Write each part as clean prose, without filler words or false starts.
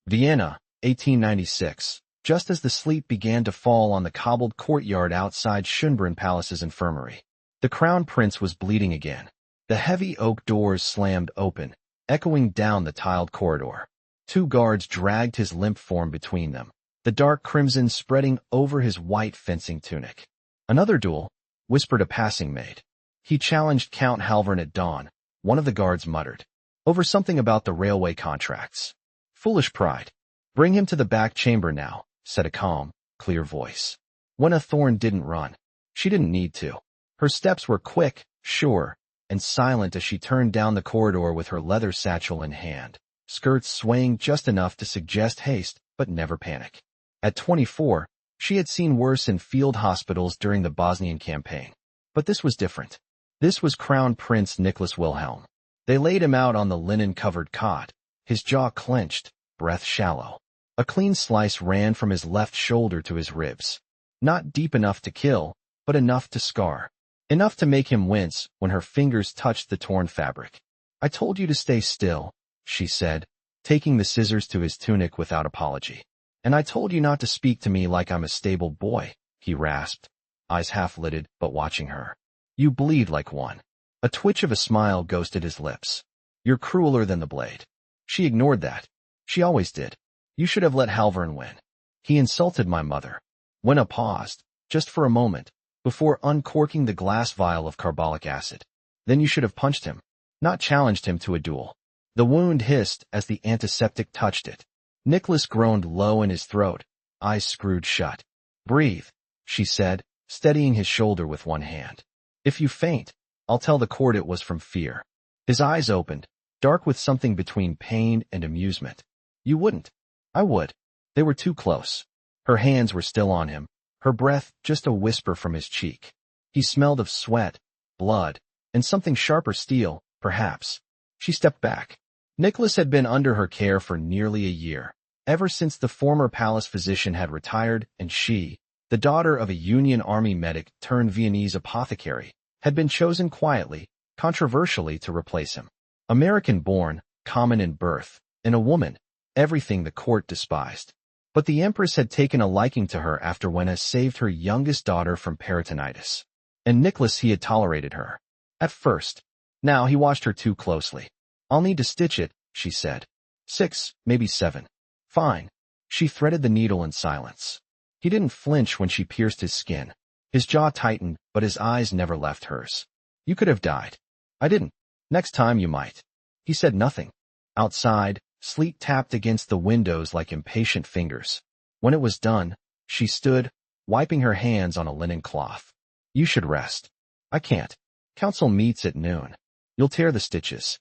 Vienna, 1896. Just as the sleet began to fall on the cobbled courtyard outside Schönbrunn Palace's infirmary, the crown prince was bleeding again. The heavy oak doors slammed open, echoing down the tiled corridor. Two guards dragged his limp form between them, the dark crimson spreading over his white fencing tunic. "Another duel," whispered a passing maid. "He challenged Count Halvern at dawn," one of the guards muttered. "Over something about the railway contracts. Foolish pride. Bring him to the back chamber now," said a calm, clear voice. Wenna Thorne didn't run. She didn't need to. Her steps were quick, sure, and silent as she turned down the corridor with her leather satchel in hand, skirts swaying just enough to suggest haste but never panic. At 24, she had seen worse in field hospitals during the Bosnian campaign. But this was different. This was Crown Prince Niklas Wilhelm. They laid him out on the linen-covered cot, his jaw clenched, breath shallow. A clean slice ran from his left shoulder to his ribs. Not deep enough to kill, but enough to scar. Enough to make him wince when her fingers touched the torn fabric. "I told you to stay still," she said, taking the scissors to his tunic without apology. "And I told you not to speak to me like I'm a stable boy," he rasped, eyes half-lidded but watching her. "You bleed like one." A twitch of a smile ghosted his lips. "You're crueler than the blade." She ignored that. She always did. "You should have let Halvern win. He insulted my mother." Wenna paused, just for a moment, before uncorking the glass vial of carbolic acid. "Then you should have punched him, not challenged him to a duel." The wound hissed as the antiseptic touched it. Niklas groaned low in his throat, eyes screwed shut. "Breathe," she said, steadying his shoulder with one hand. "If you faint, I'll tell the court it was from fear." His eyes opened, dark with something between pain and amusement. "You wouldn't." "I would." They were too close. Her hands were still on him, her breath just a whisper from his cheek. He smelled of sweat, blood, and something sharper steel, perhaps. She stepped back. Niklas had been under her care for nearly a year, ever since the former palace physician had retired and she, the daughter of a Union Army medic turned Viennese apothecary, had been chosen quietly, controversially to replace him. American-born, common in birth, and a woman, everything the court despised. But the Empress had taken a liking to her after Wenna saved her youngest daughter from peritonitis. And Niklas, he had tolerated her. At first. Now he watched her too closely. "I'll need to stitch it," she said. 6, maybe 7. "Fine." She threaded the needle in silence. He didn't flinch when she pierced his skin. His jaw tightened, but his eyes never left hers. "You could have died." "I didn't. Next time you might." He said nothing. Outside, sleet tapped against the windows like impatient fingers. When it was done, she stood, wiping her hands on a linen cloth. "You should rest." "I can't. Council meets at noon. You'll tear the stitches.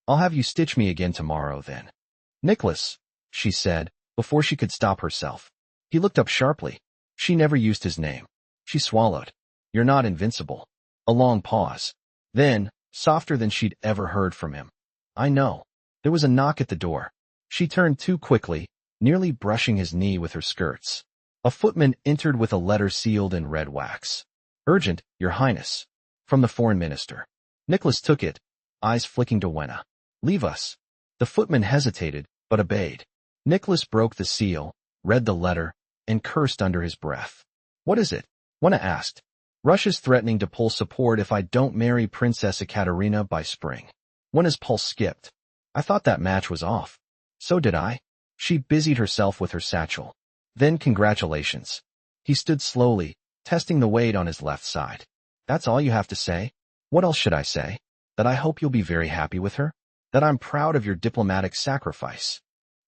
I'll have you stitch me again tomorrow then." "Niklas," she said, before she could stop herself. He looked up sharply. She never used his name. She swallowed. "You're not invincible." A long pause. Then, softer than she'd ever heard from him. "I know." There was a knock at the door. She turned too quickly, nearly brushing his knee with her skirts. A footman entered with a letter sealed in red wax. "Urgent, Your Highness." From the foreign minister. Niklas took it, eyes flicking to Wenna. "Leave us." The footman hesitated, but obeyed. Niklas broke the seal, read the letter, and cursed under his breath. "What is it?" Wenna asked. "Russia's threatening to pull support if I don't marry Princess Ekaterina by spring." Wenna's pulse skipped. "I thought that match was off." "So did I." She busied herself with her satchel. "Then congratulations." He stood slowly, testing the weight on his left side. "That's all you have to say?" "What else should I say? That I hope you'll be very happy with her? That I'm proud of your diplomatic sacrifice?"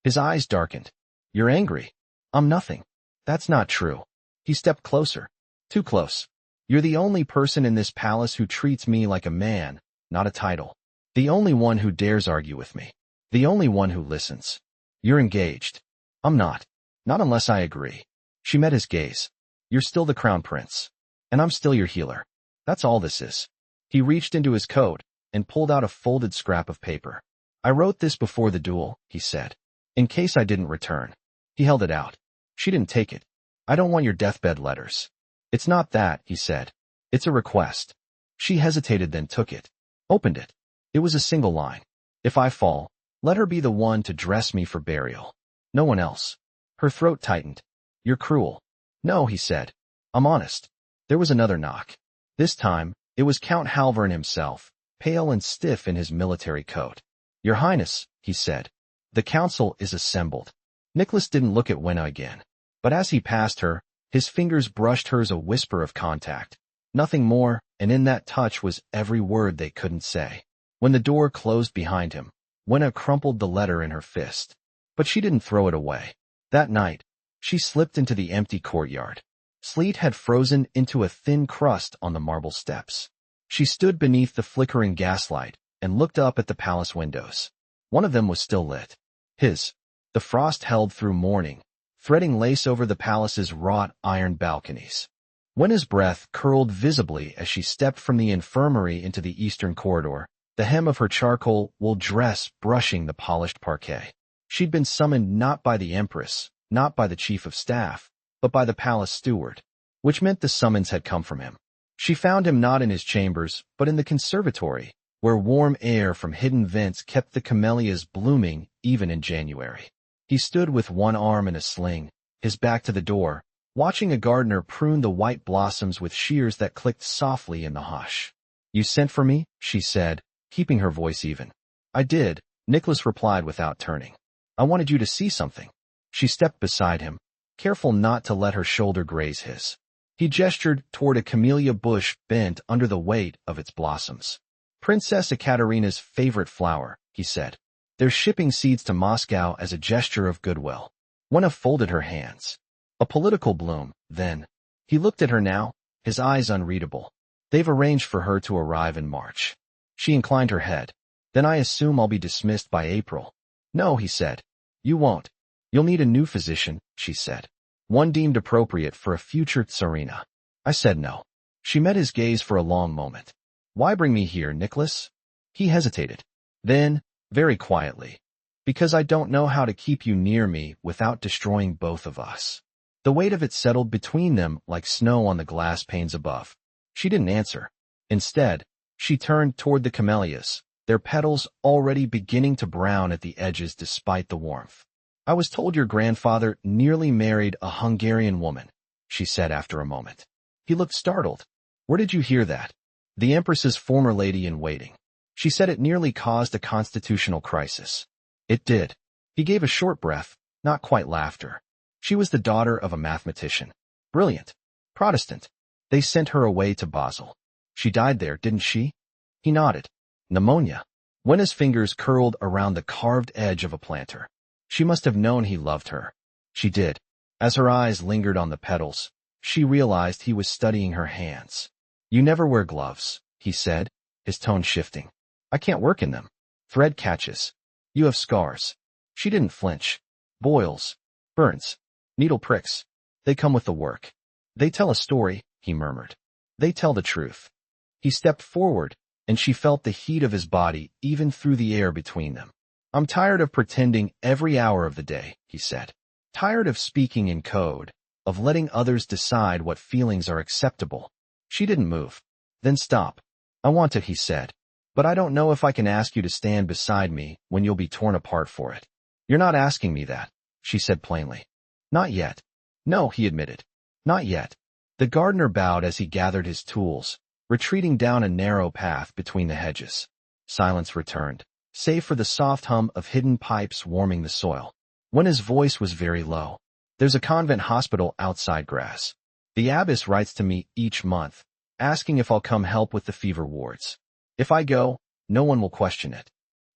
His eyes darkened. "You're angry." "I'm nothing." "That's not true." He stepped closer. Too close. "You're the only person in this palace who treats me like a man, not a title. The only one who dares argue with me. The only one who listens. You're engaged." "I'm not. Not unless I agree." She met his gaze. "You're still the crown prince. And I'm still your healer. That's all this is." He reached into his coat and pulled out a folded scrap of paper. "I wrote this before the duel," he said. "In case I didn't return." He held it out. She didn't take it. "I don't want your deathbed letters." "It's not that," he said. "It's a request." She hesitated, then took it. Opened it. It was a single line. "If I fall, let her be the one to dress me for burial." No one else. Her throat tightened. You're cruel. No, he said. I'm honest. There was another knock. This time, it was Count Halvorin himself, pale and stiff in his military coat. Your Highness, he said. The council is assembled. Niklas didn't look at Wenna again. But as he passed her, his fingers brushed hers, a whisper of contact. Nothing more, and in that touch was every word they couldn't say. When the door closed behind him, Wenna crumpled the letter in her fist. But she didn't throw it away. That night, she slipped into the empty courtyard. Sleet had frozen into a thin crust on the marble steps. She stood beneath the flickering gaslight and looked up at the palace windows. One of them was still lit. His. The frost held through morning, threading lace over the palace's wrought iron balconies. Wenna's breath curled visibly as she stepped from the infirmary into the eastern corridor, the hem of her charcoal wool dress brushing the polished parquet. She'd been summoned not by the empress, not by the chief of staff, but by the palace steward, which meant the summons had come from him. She found him not in his chambers, but in the conservatory, where warm air from hidden vents kept the camellias blooming even in January. He stood with one arm in a sling, his back to the door, watching a gardener prune the white blossoms with shears that clicked softly in the hush. You sent for me? She said, keeping her voice even. I did, Niklas replied without turning. I wanted you to see something. She stepped beside him, careful not to let her shoulder graze his. He gestured toward a camellia bush bent under the weight of its blossoms. Princess Ekaterina's favorite flower, he said. They're shipping seeds to Moscow as a gesture of goodwill. Wenna folded her hands. A political bloom, then. He looked at her now, his eyes unreadable. They've arranged for her to arrive in March. She inclined her head. Then I assume I'll be dismissed by April. No, he said. You won't. You'll need a new physician, she said. One deemed appropriate for a future Tsarina. I said no. She met his gaze for a long moment. Why bring me here, Niklas? He hesitated. Then, very quietly, because I don't know how to keep you near me without destroying both of us. The weight of it settled between them like snow on the glass panes above. She didn't answer. Instead, she turned toward the camellias, their petals already beginning to brown at the edges despite the warmth. I was told your grandfather nearly married a Hungarian woman, she said after a moment. He looked startled. Where did you hear that? The Empress's former lady-in-waiting. She said it nearly caused a constitutional crisis. It did. He gave a short breath, not quite laughter. She was the daughter of a mathematician. Brilliant. Protestant. They sent her away to Basel. She died there, didn't she? He nodded. Pneumonia. Wenna's fingers curled around the carved edge of a planter. She must have known he loved her. She did. As her eyes lingered on the petals, she realized he was studying her hands. You never wear gloves, he said, his tone shifting. I can't work in them. Thread catches. You have scars. She didn't flinch. Boils. Burns. Needle pricks. They come with the work. They tell a story, he murmured. They tell the truth. He stepped forward, and she felt the heat of his body even through the air between them. I'm tired of pretending every hour of the day, he said. Tired of speaking in code, of letting others decide what feelings are acceptable. She didn't move. Then stop. I want to, he said. But I don't know if I can ask you to stand beside me when you'll be torn apart for it. You're not asking me that, she said plainly. Not yet. No, he admitted. Not yet. The gardener bowed as he gathered his tools, retreating down a narrow path between the hedges. Silence returned, save for the soft hum of hidden pipes warming the soil. Wenna's voice was very low. There's a convent hospital outside Grass. The abbess writes to me each month, asking if I'll come help with the fever wards. If I go, no one will question it.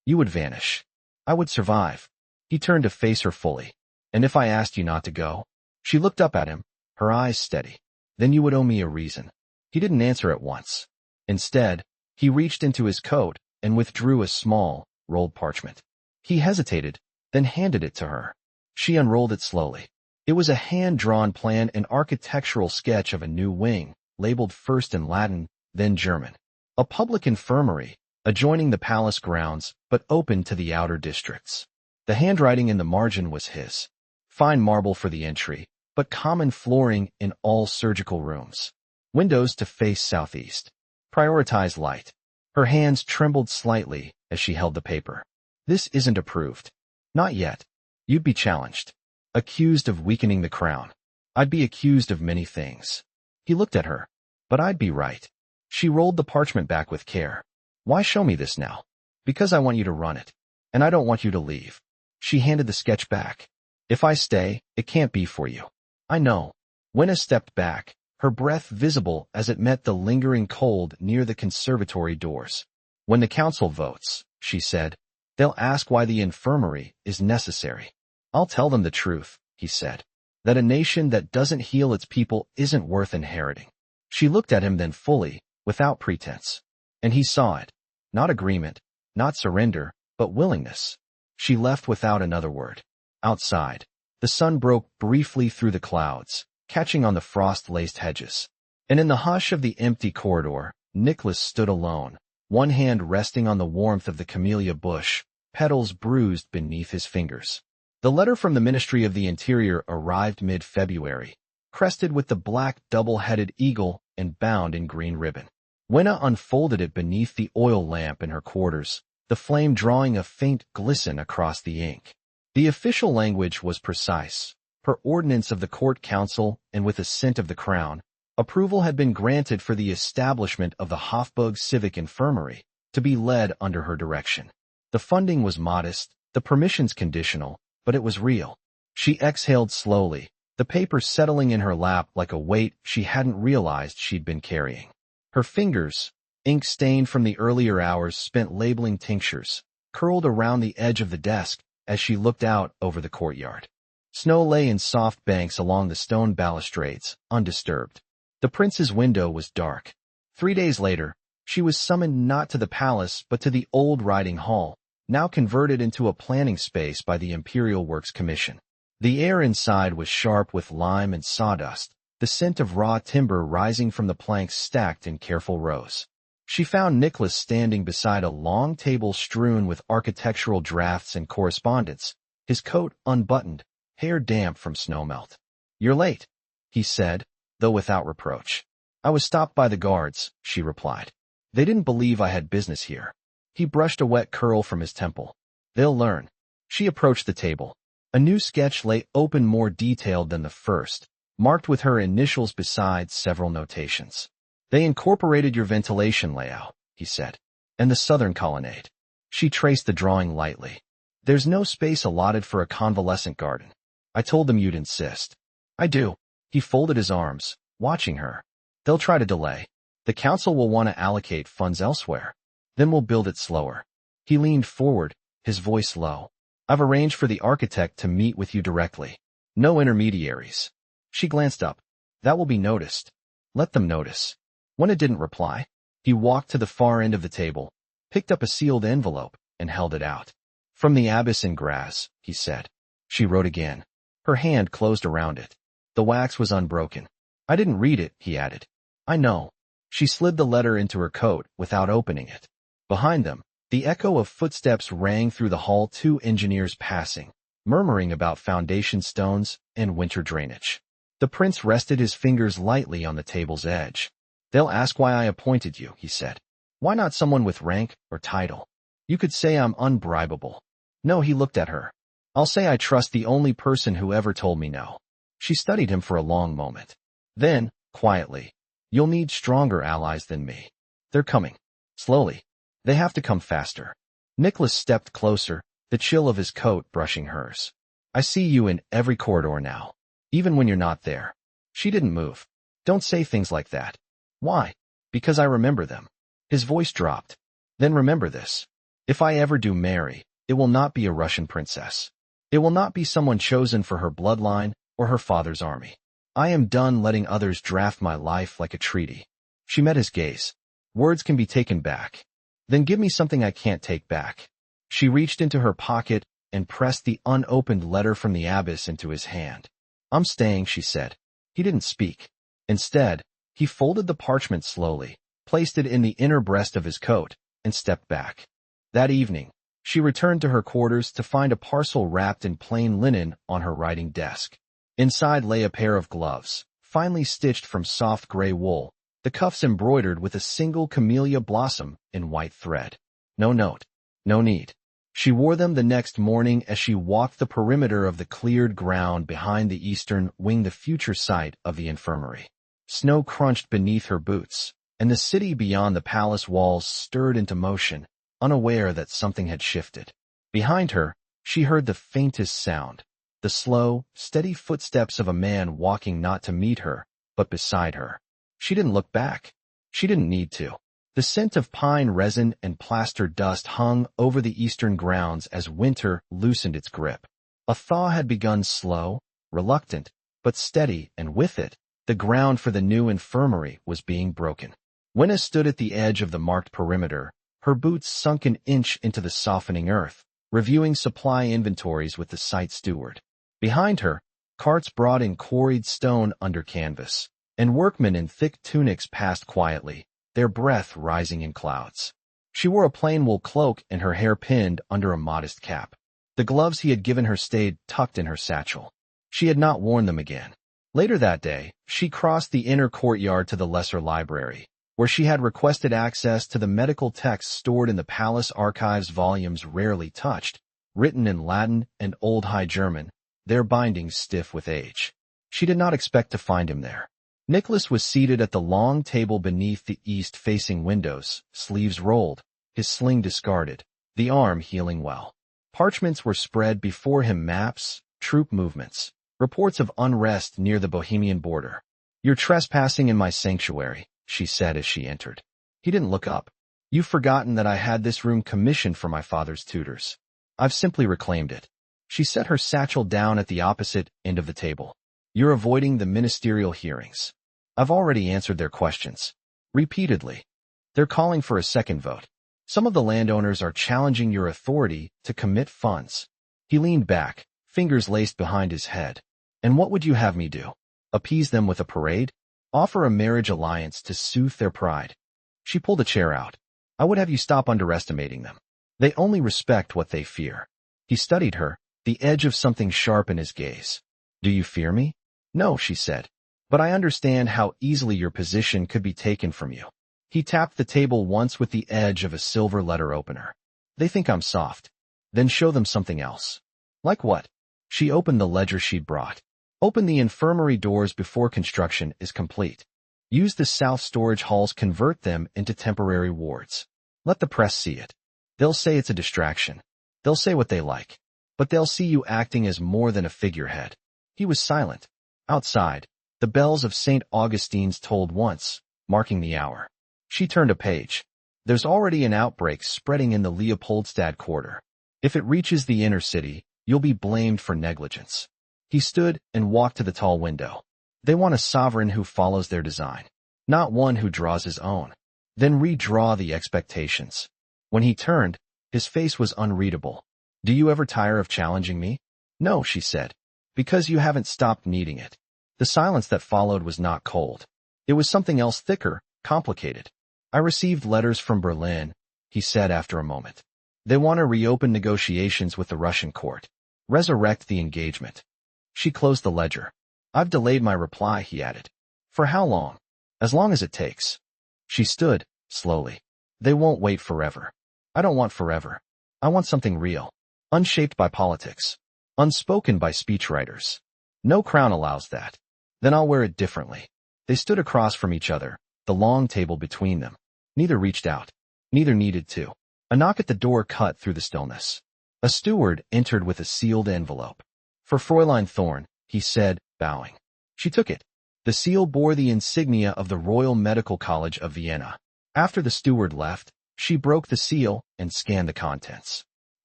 You would vanish. I would survive. He turned to face her fully. And if I asked you not to go? She looked up at him, her eyes steady. Then you would owe me a reason. He didn't answer at once. Instead, he reached into his coat and withdrew a small, rolled parchment. He hesitated, then handed it to her. She unrolled it slowly. It was a hand-drawn plan, an architectural sketch of a new wing, labeled first in Latin, then German. A public infirmary, adjoining the palace grounds, but open to the outer districts. The handwriting in the margin was his. Fine marble for the entry, but common flooring in all surgical rooms. Windows to face southeast. Prioritize light. Her hands trembled slightly as she held the paper. This isn't approved. Not yet. You'd be challenged. Accused of weakening the crown. I'd be accused of many things. He looked at her. But I'd be right. She rolled the parchment back with care. Why show me this now? Because I want you to run it. And I don't want you to leave. She handed the sketch back. If I stay, it can't be for you. I know. Wenna stepped back, her breath visible as it met the lingering cold near the conservatory doors. When the council votes, she said, they'll ask why the infirmary is necessary. I'll tell them the truth, he said, that a nation that doesn't heal its people isn't worth inheriting. She looked at him then fully, without pretense. And he saw it. Not agreement, not surrender, but willingness. She left without another word. Outside, the sun broke briefly through the clouds, catching on the frost-laced hedges. And in the hush of the empty corridor, Niklas stood alone, one hand resting on the warmth of the camellia bush, petals bruised beneath his fingers. The letter from the Ministry of the Interior arrived mid-February, crested with the black double-headed eagle and bound in green ribbon. Wenna unfolded it beneath the oil lamp in her quarters, the flame drawing a faint glisten across the ink. The official language was precise. Per ordinance of the court council and with assent of the crown, approval had been granted for the establishment of the Hofburg Civic Infirmary, to be led under her direction. The funding was modest, the permissions conditional, but it was real. She exhaled slowly, the paper settling in her lap like a weight she hadn't realized she'd been carrying. Her fingers, ink-stained from the earlier hours spent labeling tinctures, curled around the edge of the desk as she looked out over the courtyard. Snow lay in soft banks along the stone balustrades, undisturbed. The prince's window was dark. 3 days later, she was summoned not to the palace but to the old riding hall, now converted into a planning space by the Imperial Works Commission. The air inside was sharp with lime and sawdust, the scent of raw timber rising from the planks stacked in careful rows. She found Niklas standing beside a long table strewn with architectural drafts and correspondence, his coat unbuttoned, hair damp from snowmelt. "You're late," he said, though without reproach. "I was stopped by the guards," she replied. "They didn't believe I had business here." He brushed a wet curl from his temple. "They'll learn." She approached the table. A new sketch lay open, more detailed than the first, marked with her initials besides several notations. "They incorporated your ventilation layout," he said, "and the southern colonnade." She traced the drawing lightly. "There's no space allotted for a convalescent garden. I told them you'd insist." "I do." He folded his arms, watching her. "They'll try to delay. The council will want to allocate funds elsewhere. Then we'll build it slower." He leaned forward, his voice low. "I've arranged for the architect to meet with you directly. No intermediaries." She glanced up. "That will be noticed. Let them notice." Wenna didn't reply. He walked to the far end of the table, picked up a sealed envelope, and held it out. "From the abyss in Graz," he said. She wrote again. Her hand closed around it. The wax was unbroken. "I didn't read it," he added. "I know." She slid the letter into her coat without opening it. Behind them, the echo of footsteps rang through the hall, 2 engineers passing, murmuring about foundation stones and winter drainage. The prince rested his fingers lightly on the table's edge. "They'll ask why I appointed you," he said. "Why not someone with rank or title? You could say I'm unbribable." "No," he looked at her. "I'll say I trust the only person who ever told me no." She studied him for a long moment. Then, quietly, "You'll need stronger allies than me. They're coming. Slowly. They have to come faster." Niklas stepped closer, the chill of his coat brushing hers. "I see you in every corridor now, even when you're not there." She didn't move. "Don't say things like that." "Why?" "Because I remember them." His voice dropped. "Then remember this. If I ever do marry, it will not be a Russian princess. It will not be someone chosen for her bloodline or her father's army. I am done letting others draft my life like a treaty." She met his gaze. "Words can be taken back. Then give me something I can't take back." She reached into her pocket and pressed the unopened letter from the abyss into his hand. "I'm staying," she said. He didn't speak. Instead, he folded the parchment slowly, placed it in the inner breast of his coat, and stepped back. That evening, she returned to her quarters to find a parcel wrapped in plain linen on her writing desk. Inside lay a pair of gloves, finely stitched from soft gray wool, the cuffs embroidered with a single camellia blossom in white thread. No note. No need. She wore them the next morning as she walked the perimeter of the cleared ground behind the eastern wing, the future site of the infirmary. Snow crunched beneath her boots, and the city beyond the palace walls stirred into motion, unaware that something had shifted. Behind her, she heard the faintest sound, the slow, steady footsteps of a man walking not to meet her, but beside her. She didn't look back. She didn't need to. The scent of pine resin and plaster dust hung over the eastern grounds as winter loosened its grip. A thaw had begun, slow, reluctant, but steady, and with it, the ground for the new infirmary was being broken. Wenna stood at the edge of the marked perimeter, her boots sunk an inch into the softening earth, reviewing supply inventories with the site steward. Behind her, carts brought in quarried stone under canvas, and workmen in thick tunics passed quietly, their breath rising in clouds. She wore a plain wool cloak and her hair pinned under a modest cap. The gloves he had given her stayed tucked in her satchel. She had not worn them again. Later that day, she crossed the inner courtyard to the lesser library, where she had requested access to the medical texts stored in the palace archives, volumes rarely touched, written in Latin and Old High German, their bindings stiff with age. She did not expect to find him there. Niklas was seated at the long table beneath the east-facing windows, sleeves rolled, his sling discarded, the arm healing well. Parchments were spread before him, maps, troop movements, reports of unrest near the Bohemian border. "You're trespassing in my sanctuary," she said as she entered. He didn't look up. "You've forgotten that I had this room commissioned for my father's tutors. I've simply reclaimed it." She set her satchel down at the opposite end of the table. "You're avoiding the ministerial hearings. I've already answered their questions. Repeatedly. They're calling for a second vote. Some of the landowners are challenging your authority to commit funds." He leaned back, fingers laced behind his head. "And what would you have me do? Appease them with a parade? Offer a marriage alliance to soothe their pride?" She pulled a chair out. "I would have you stop underestimating them. They only respect what they fear." He studied her, the edge of something sharp in his gaze. "Do you fear me?" "No," she said. "But I understand how easily your position could be taken from you." He tapped the table once with the edge of a silver letter opener. "They think I'm soft. Then show them something else." "Like what?" She opened the ledger she'd brought. "Open the infirmary doors before construction is complete. Use the south storage halls, convert them into temporary wards. Let the press see it. They'll say it's a distraction. They'll say what they like. But they'll see you acting as more than a figurehead." He was silent. Outside, the bells of St. Augustine's tolled once, marking the hour. She turned a page. "There's already an outbreak spreading in the Leopoldstadt quarter. If it reaches the inner city, you'll be blamed for negligence." He stood and walked to the tall window. "They want a sovereign who follows their design, not one who draws his own. Then redraw the expectations." When he turned, his face was unreadable. "Do you ever tire of challenging me?" "No," she said. "Because you haven't stopped needing it." The silence that followed was not cold. It was something else, thicker, complicated. "I received letters from Berlin," he said after a moment. "They want to reopen negotiations with the Russian court. Resurrect the engagement." She closed the ledger. "I've delayed my reply," he added. "For how long?" "As long as it takes." She stood, slowly. "They won't wait forever. I don't want forever. I want something real, unshaped by politics, unspoken by speechwriters. No crown allows that. Then I'll wear it differently." They stood across from each other, the long table between them. Neither reached out. Neither needed to. A knock at the door cut through the stillness. A steward entered with a sealed envelope. "For Fräulein Thorne," he said, bowing. She took it. The seal bore the insignia of the Royal Medical College of Vienna. After the steward left, she broke the seal and scanned the contents.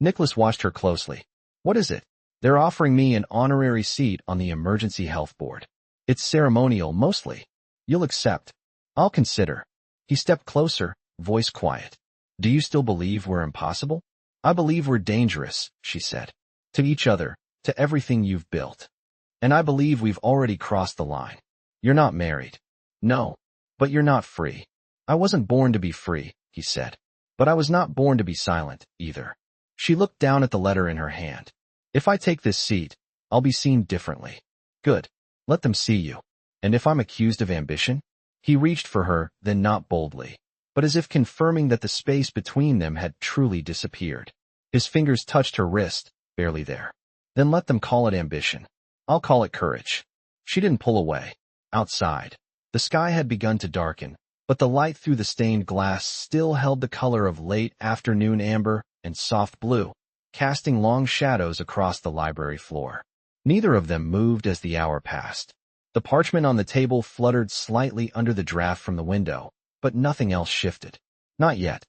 Niklas watched her closely. "What is it?" "They're offering me an honorary seat on the Emergency Health Board. It's ceremonial, mostly. You'll accept." "I'll consider." He stepped closer, voice quiet. "Do you still believe we're impossible?" "I believe we're dangerous," she said. "To each other, to everything you've built. And I believe we've already crossed the line. You're not married." "No. But you're not free." "I wasn't born to be free," he said. "But I was not born to be silent, either." She looked down at the letter in her hand. "If I take this seat, I'll be seen differently." "Good. Let them see you." "And if I'm accused of ambition?" He reached for her, then not boldly, but as if confirming that the space between them had truly disappeared. His fingers touched her wrist, barely there. Then let them call it ambition. I'll call it courage. She didn't pull away. Outside, the sky had begun to darken, but the light through the stained glass still held the color of late afternoon amber and soft blue, casting long shadows across the library floor. Neither of them moved as the hour passed. The parchment on the table fluttered slightly under the draft from the window, but nothing else shifted. Not yet.